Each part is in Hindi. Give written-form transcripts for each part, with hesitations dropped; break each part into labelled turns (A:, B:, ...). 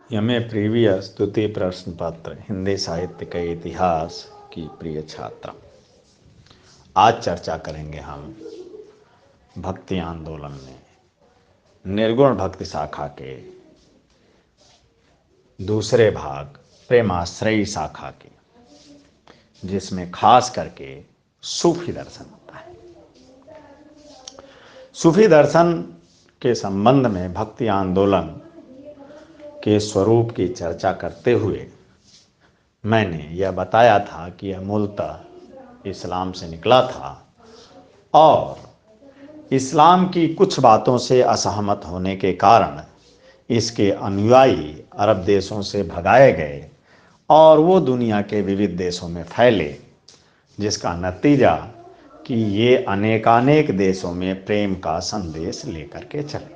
A: यमे प्रीवियस द्वितीय प्रश्न पत्र हिंदी साहित्य के इतिहास की प्रिय छात्रा। आज चर्चा करेंगे हम भक्ति आंदोलन में निर्गुण भक्ति शाखा के दूसरे भाग प्रेमाश्रयी शाखा के, जिसमें खास करके सूफी दर्शन होता है। सूफी दर्शन के संबंध में भक्ति आंदोलन के स्वरूप की चर्चा करते हुए मैंने यह बताया था कि यह मूलतः इस्लाम से निकला था और इस्लाम की कुछ बातों से असहमत होने के कारण इसके अनुयायी अरब देशों से भगाए गए और वो दुनिया के विविध देशों में फैले, जिसका नतीजा कि ये अनेकानेक देशों में प्रेम का संदेश लेकर के चले।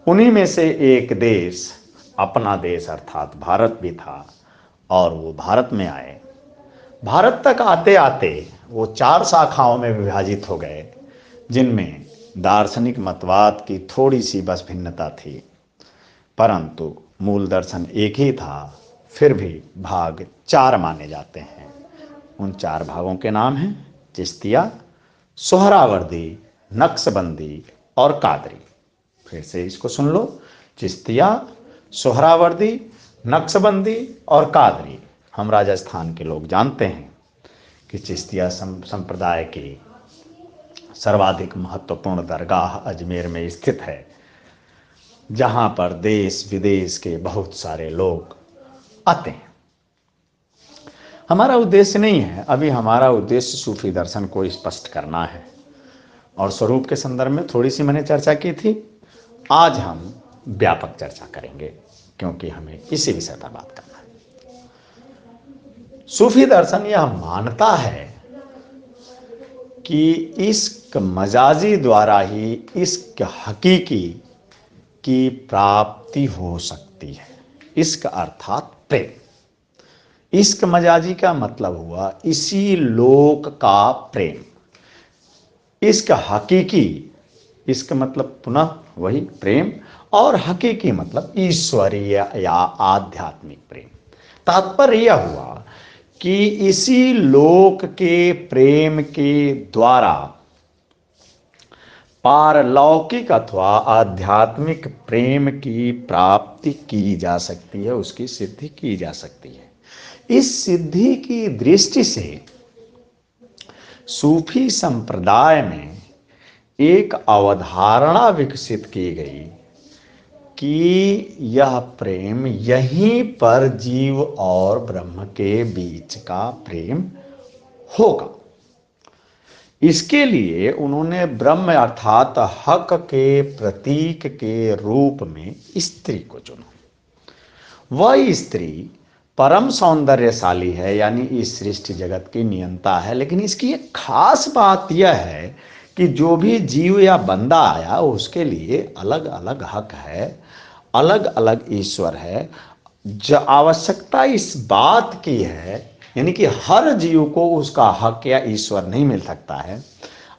A: उन्हीं में से एक देश अपना देश अर्थात भारत भी था और वो भारत में आए। भारत तक आते आते वो 4 शाखाओं में विभाजित हो गए, जिनमें दार्शनिक मतवाद की थोड़ी सी बस भिन्नता थी, परंतु मूल दर्शन एक ही था। फिर भी भाग 4 माने जाते हैं। उन 4 भागों के नाम हैं चिश्तिया, सोहरावर्दी, नक्शबंदी और कादरी। फिर से इसको सुन लो, चिश्तिया, सोहरावर्दी, नक्शबंदी और कादरी। हम राजस्थान के लोग जानते हैं कि चिश्तिया संप्रदाय की सर्वाधिक महत्वपूर्ण दरगाह अजमेर में स्थित है, जहां पर देश विदेश के बहुत सारे लोग आते हैं। हमारा उद्देश्य नहीं है, अभी हमारा उद्देश्य सूफी दर्शन को स्पष्ट करना है और स्वरूप के संदर्भ में थोड़ी सी मैंने चर्चा की थी। आज हम व्यापक चर्चा करेंगे क्योंकि हमें इसी विषय पर बात करना है। सूफी दर्शन यह मानता है कि इश्क मजाजी द्वारा ही इश्क हकीकी की प्राप्ति हो सकती है। इश्क अर्थात प्रेम। इश्क मजाजी का मतलब हुआ इसी लोक का प्रेम। इश्क हकीकी, इश्क मतलब पुनः वही प्रेम, और हकीकी मतलब ईश्वरीय या आध्यात्मिक प्रेम। तात्पर्य यह हुआ कि इसी लोक के प्रेम के द्वारा पारलौकिक अथवा आध्यात्मिक प्रेम की प्राप्ति की जा सकती है, उसकी सिद्धि की जा सकती है। इस सिद्धि की दृष्टि से सूफी संप्रदाय में एक अवधारणा विकसित की गई कि यह प्रेम यहीं पर जीव और ब्रह्म के बीच का प्रेम होगा। इसके लिए उन्होंने ब्रह्म अर्थात हक के प्रतीक के रूप में स्त्री को चुना। वह स्त्री परम सौंदर्यशाली है, यानी इस सृष्टि जगत की नियंता है, लेकिन इसकी एक खास बात यह है कि जो भी जीव या बंदा आया उसके लिए अलग अलग हक है, अलग अलग ईश्वर है। जो आवश्यकता इस बात की है, यानी कि हर जीव को उसका हक या ईश्वर नहीं मिल सकता है।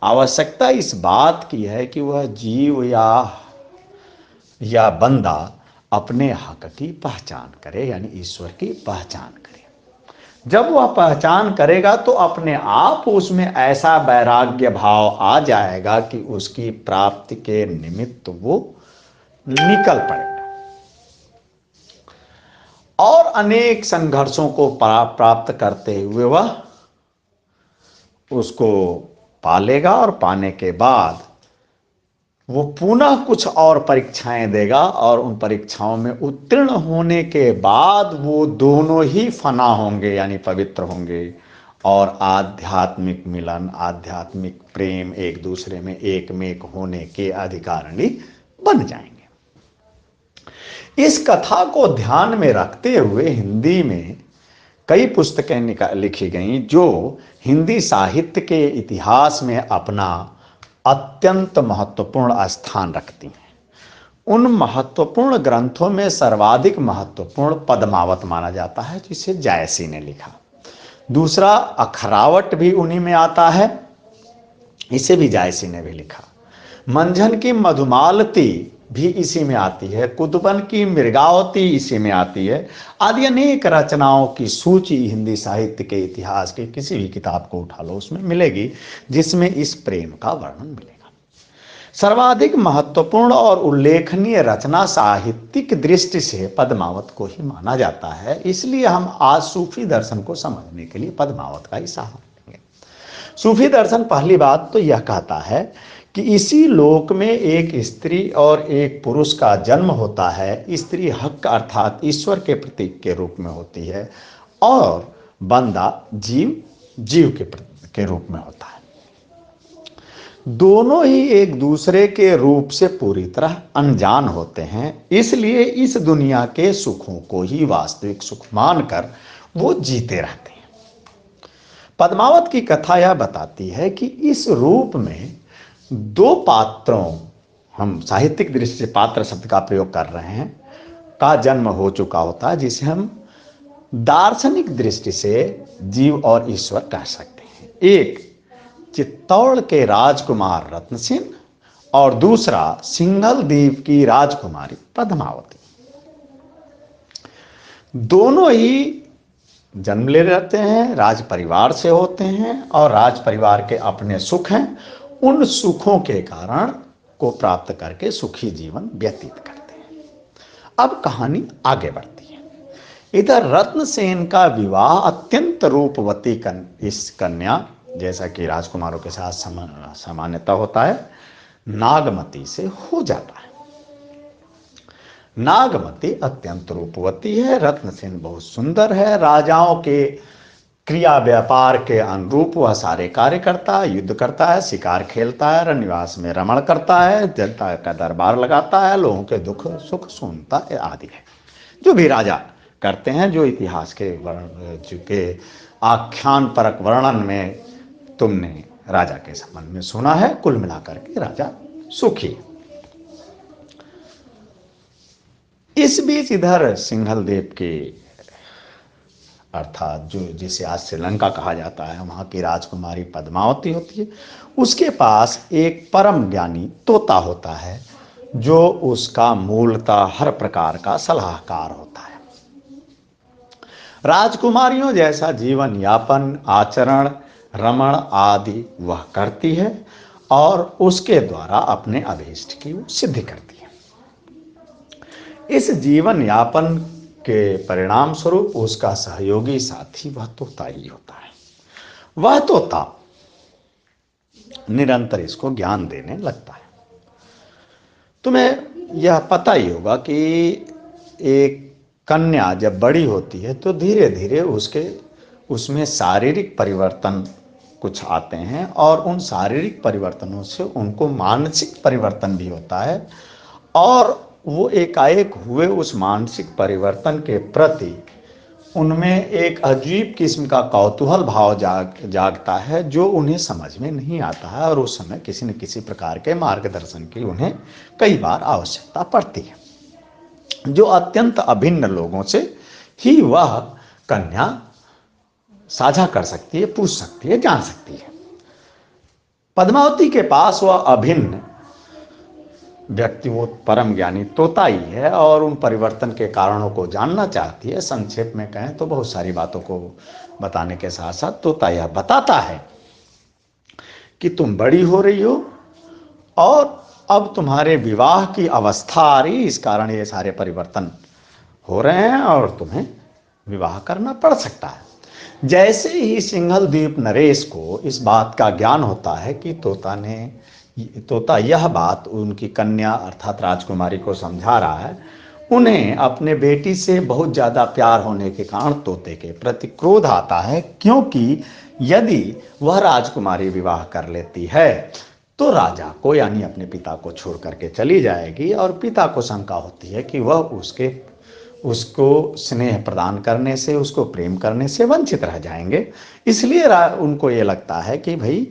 A: आवश्यकता इस बात की है कि वह जीव या बंदा अपने हक की पहचान करे, यानी ईश्वर की पहचान करे। जब वह पहचान करेगा तो अपने आप उसमें ऐसा वैराग्य भाव आ जाएगा कि उसकी प्राप्ति के निमित्त वो निकल पड़ेगा और अनेक संघर्षों को प्राप्त करते हुए वह उसको पालेगा और पाने के बाद वो पुनः कुछ और परीक्षाएं देगा और उन परीक्षाओं में उत्तीर्ण होने के बाद वो दोनों ही फना होंगे, यानी पवित्र होंगे और आध्यात्मिक मिलन, आध्यात्मिक प्रेम, एक दूसरे में एकमेक होने के अधिकारिणी बन जाएंगे। इस कथा को ध्यान में रखते हुए हिंदी में कई पुस्तकें लिखी गईं जो हिंदी साहित्य के इतिहास में अपना अत्यंत महत्वपूर्ण स्थान रखती हैं। उन महत्वपूर्ण ग्रंथों में सर्वाधिक महत्वपूर्ण पद्मावत माना जाता है, जिसे जायसी ने लिखा। दूसरा अखरावट भी उन्हीं में आता है, इसे भी जायसी ने भी लिखा। मंझन की मधुमालती भी इसी में आती है, कुतुबन की मृगावती इसी में आती है, आदि अनेक रचनाओं की सूची हिंदी साहित्य के इतिहास की किसी भी किताब को उठा लो उसमें मिलेगी, जिसमें इस प्रेम का वर्णन मिलेगा। सर्वाधिक महत्वपूर्ण और उल्लेखनीय रचना साहित्यिक दृष्टि से पद्मावत को ही माना जाता है, इसलिए हम आज सूफी दर्शन को समझने के लिए पद्मावत का ही सहारा लेंगे। सूफी दर्शन पहली बात तो यह कहता है कि इसी लोक में एक स्त्री और एक पुरुष का जन्म होता है। स्त्री हक अर्थात ईश्वर के प्रतीक के रूप में होती है और बंदा जीव के रूप में होता है। दोनों ही एक दूसरे के रूप से पूरी तरह अनजान होते हैं, इसलिए इस दुनिया के सुखों को ही वास्तविक सुख मानकर वो जीते रहते हैं। पद्मावत की कथा यह बताती है कि इस रूप में दो पात्रों, हम साहित्यिक दृष्टि से पात्र शब्द का प्रयोग कर रहे हैं, का जन्म हो चुका होता है, जिसे हम दार्शनिक दृष्टि से जीव और ईश्वर कह सकते हैं। एक चित्तौड़ के राजकुमार रत्नसेन और दूसरा सिंघल द्वीप की राजकुमारी पद्मावती। दोनों ही जन्म ले रहते हैं, राज परिवार से होते हैं और राज परिवार के अपने सुख हैं, उन सुखों के कारण को प्राप्त करके सुखी जीवन व्यतीत करते हैं। अब कहानी आगे बढ़ती है। इधर रत्नसेन का विवाह अत्यंत रूपवती इस कन्या, जैसा कि राजकुमारों के साथ सामान्यतः होता है, नागमती से हो जाता है। नागमती अत्यंत रूपवती है, रत्नसेन बहुत सुंदर है, राजाओं के क्रिया व्यापार के अनुरूप वह सारे कार्य करता है, युद्ध करता है, शिकार खेलता है, रनिवास में रमण करता है, जनता का दरबार लगाता है, लोगों के दुख सुख सुनता है आदि है, जो भी राजा करते हैं, जो इतिहास के आख्यान परक वर्णन में तुमने राजा के संबंध में सुना है। कुल मिलाकर के राजा सुखी। इस बीच इधर सिंघल द्वीप के अर्थात जो जिसे आज श्रीलंका कहा जाता है, वहां की राजकुमारी पद्मावती होती है। उसके पास एक परम ज्ञानी तोता होता है, जो उसका मूलतः हर प्रकार का सलाहकार होता है। राजकुमारियों जैसा जीवन यापन, आचरण, रमण आदि वह करती है और उसके द्वारा अपने अभीष्ट की सिद्धि करती है। इस जीवन यापन के परिणाम स्वरूप उसका सहयोगी साथी वह तोता ही होता है। वह तोता निरंतर इसको ज्ञान देने लगता है। तुम्हें यह पता ही होगा कि एक कन्या जब बड़ी होती है तो धीरे धीरे उसमें शारीरिक परिवर्तन कुछ आते हैं और उन शारीरिक परिवर्तनों से उनको मानसिक परिवर्तन भी होता है, और वो एकाएक हुए उस मानसिक परिवर्तन के प्रति उनमें एक अजीब किस्म का कौतूहल भाव जागता है, जो उन्हें समझ में नहीं आता है, और उस समय किसी न किसी प्रकार के मार्गदर्शन की उन्हें कई बार आवश्यकता पड़ती है, जो अत्यंत अभिन्न लोगों से ही वह कन्या साझा कर सकती है, पूछ सकती है, जान सकती है। पद्मावती के पास वह अभिन्न व्यक्ति, वो परम ज्ञानी तोता ही है, और उन परिवर्तन के कारणों को जानना चाहती है। संक्षेप में कहें तो बहुत सारी बातों को बताने के साथ साथ तोता यह बताता है कि तुम बड़ी हो रही हो और अब तुम्हारे विवाह की अवस्था आ रही, इस कारण ये सारे परिवर्तन हो रहे हैं और तुम्हें विवाह करना पड़ सकता है। जैसे ही सिंघल द्वीप नरेश को इस बात का ज्ञान होता है कि तोता यह बात उनकी कन्या अर्थात राजकुमारी को समझा रहा है, उन्हें अपने बेटी से बहुत ज़्यादा प्यार होने के कारण तोते के प्रति क्रोध आता है, क्योंकि यदि वह राजकुमारी विवाह कर लेती है तो राजा को यानी अपने पिता को छोड़ करके चली जाएगी, और पिता को शंका होती है कि वह उसको स्नेह प्रदान करने से, उसको प्रेम करने से वंचित रह जाएंगे। इसलिए उनको ये लगता है कि भाई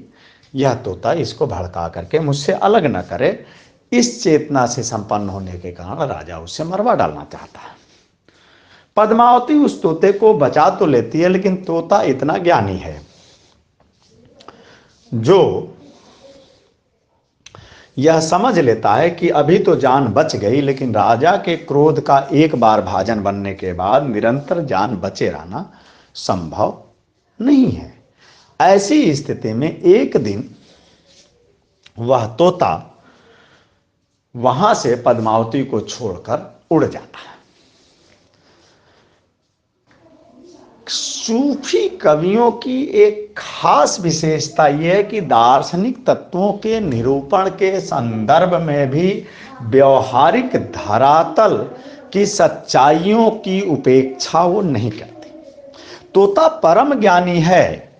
A: यह तोता इसको भड़का करके मुझसे अलग न करे। इस चेतना से संपन्न होने के कारण राजा उससे मरवा डालना चाहता है। पद्मावती उस तोते को बचा तो लेती है, लेकिन तोता इतना ज्ञानी है जो यह समझ लेता है कि अभी तो जान बच गई, लेकिन राजा के क्रोध का एक बार भाजन बनने के बाद निरंतर जान बचे रहना संभव नहीं है। ऐसी स्थिति में एक दिन वह तोता वहां से पद्मावती को छोड़कर उड़ जाता है। सूफी कवियों की एक खास विशेषता यह है कि दार्शनिक तत्वों के निरूपण के संदर्भ में भी व्यवहारिक धरातल की सच्चाइयों की उपेक्षा वो नहीं करते। तोता परम ज्ञानी है,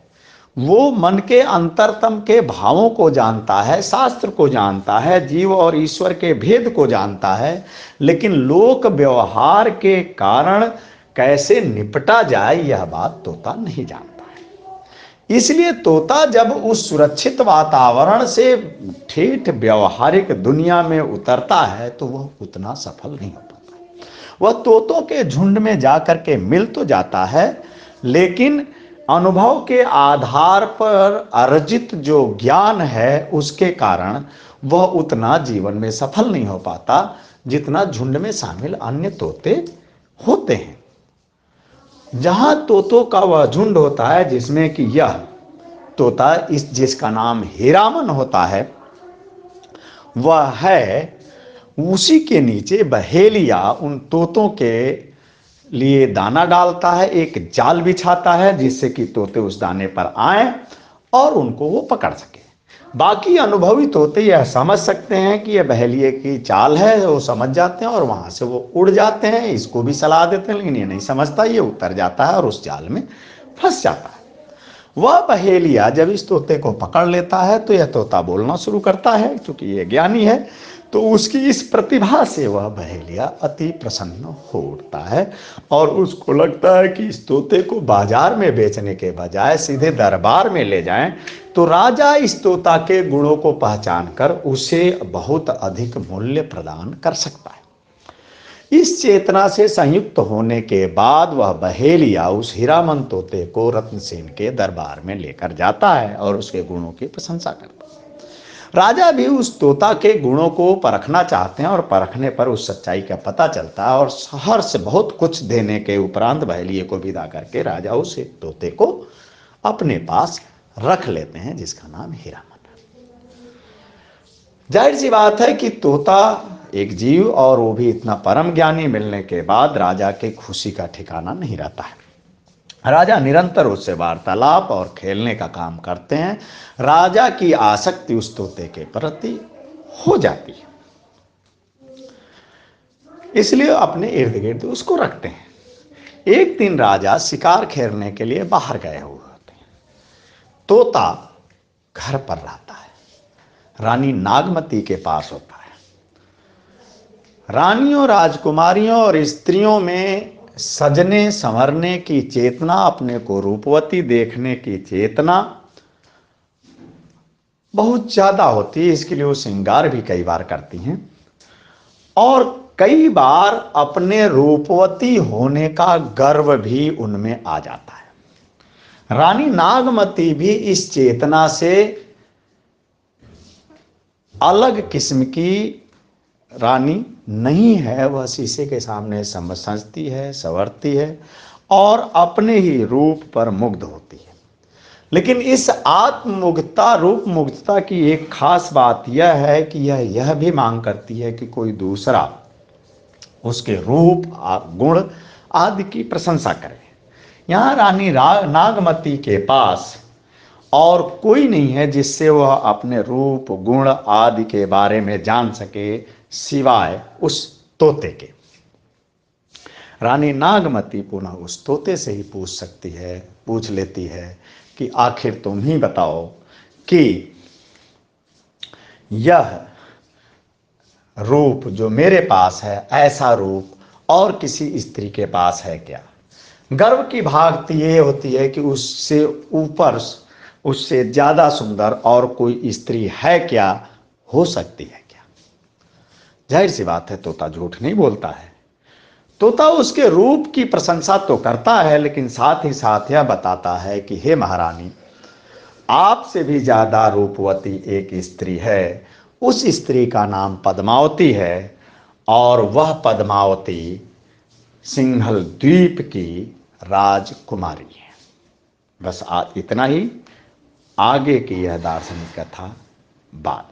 A: वो मन के अंतरतम के भावों को जानता है, शास्त्र को जानता है, जीव और ईश्वर के भेद को जानता है, लेकिन लोक व्यवहार के कारण कैसे निपटा जाए यह बात तोता नहीं जानता है। इसलिए तोता जब उस सुरक्षित वातावरण से ठेठ व्यवहारिक दुनिया में उतरता है तो वह उतना सफल नहीं हो पाता। वह तोतों के झुंड में जाकर के मिल तो जाता है, लेकिन अनुभव के आधार पर अर्जित जो ज्ञान है उसके कारण वह उतना जीवन में सफल नहीं हो पाता जितना झुंड में शामिल अन्य तोते होते हैं। जहां तोतों का वह झुंड होता है जिसमें कि यह तोता जिसका नाम हीरामन होता है वह है, उसी के नीचे बहेलिया उन तोतों के लिए दाना डालता है, एक जाल बिछाता है जिससे कि तोते उस दाने पर आए और उनको वो पकड़ सके। बाकी अनुभवी तोते यह समझ सकते हैं कि यह बहेलिए की चाल है, वो समझ जाते हैं और वहां से वो उड़ जाते हैं, इसको भी सलाह देते हैं, लेकिन ये नहीं समझता, ये उतर जाता है और उस जाल में फंस जाता है। वह बहेलिया जब इस तोते को पकड़ लेता है तो यह तोता बोलना शुरू करता है, क्योंकि ये ज्ञानी है, तो उसकी इस प्रतिभा से वह बहेलिया अति प्रसन्न हो उठता है और उसको लगता है कि इस तोते को बाजार में बेचने के बजाय सीधे दरबार में ले जाएं तो राजा इस तोता के गुणों को पहचान कर उसे बहुत अधिक मूल्य प्रदान कर सकता है। इस चेतना से संयुक्त होने के बाद वह बहेलिया उस हीरामन तोते को रत्नसेन के दरबार में लेकर जाता है और उसके गुणों की प्रशंसा करता है। राजा भी उस तोता के गुणों को परखना चाहते हैं और परखने पर उस सच्चाई का पता चलता है और शहर से बहुत कुछ देने के उपरांत बहेलिए को विदा करके राजा उस तोते को अपने पास रख लेते हैं जिसका नाम हीरामन है। जाहिर सी बात है कि तोता एक जीव और वो भी इतना परम ज्ञानी मिलने के बाद राजा के खुशी का ठिकाना नहीं रहता है। राजा निरंतर उससे वार्तालाप और खेलने का काम करते हैं। राजा की आसक्ति उस तोते के प्रति हो जाती है, इसलिए अपने इर्द गिर्द उसको रखते हैं। एक दिन राजा शिकार खेलने के लिए बाहर गए हुए होते हैं। तोता घर पर रहता है, रानी नागमती के पास होता है। रानियों, राजकुमारियों और स्त्रियों में सजने संवरने की चेतना, अपने को रूपवती देखने की चेतना बहुत ज्यादा होती है, इसके लिए वो श्रृंगार भी कई बार करती हैं और कई बार अपने रूपवती होने का गर्व भी उनमें आ जाता है। रानी नागमती भी इस चेतना से अलग किस्म की रानी नहीं है। वह शीशे के सामने सजती है, संवरती है और अपने ही रूप पर मुग्ध होती है। लेकिन इस आत्ममुग्धता, रूप मुग्धता की एक खास बात यह है कि यह भी मांग करती है कि कोई दूसरा उसके रूप, गुण आदि की प्रशंसा करे। यहाँ रानी नागमती के पास और कोई नहीं है जिससे वह अपने रूप, गुण आदि के बारे में जान सके सिवाय उस तोते के। रानी नागमती पुनः उस तोते से ही पूछ लेती है कि आखिर तुम ही बताओ कि यह रूप जो मेरे पास है, ऐसा रूप और किसी स्त्री के पास है क्या? गर्व की भागती ये होती है कि उससे ऊपर, उससे ज्यादा सुंदर और कोई स्त्री है क्या, हो सकती है क्या? जाहिर सी बात है तोता झूठ नहीं बोलता है। तोता उसके रूप की प्रशंसा तो करता है, लेकिन साथ ही साथ यह बताता है कि हे महारानी, आपसे भी ज्यादा रूपवती एक स्त्री है, उस स्त्री का नाम पद्मावती है और वह पद्मावती सिंघल द्वीप की राजकुमारी है। बस इतना ही। आगे की यह दार्शनिक कथा बाद।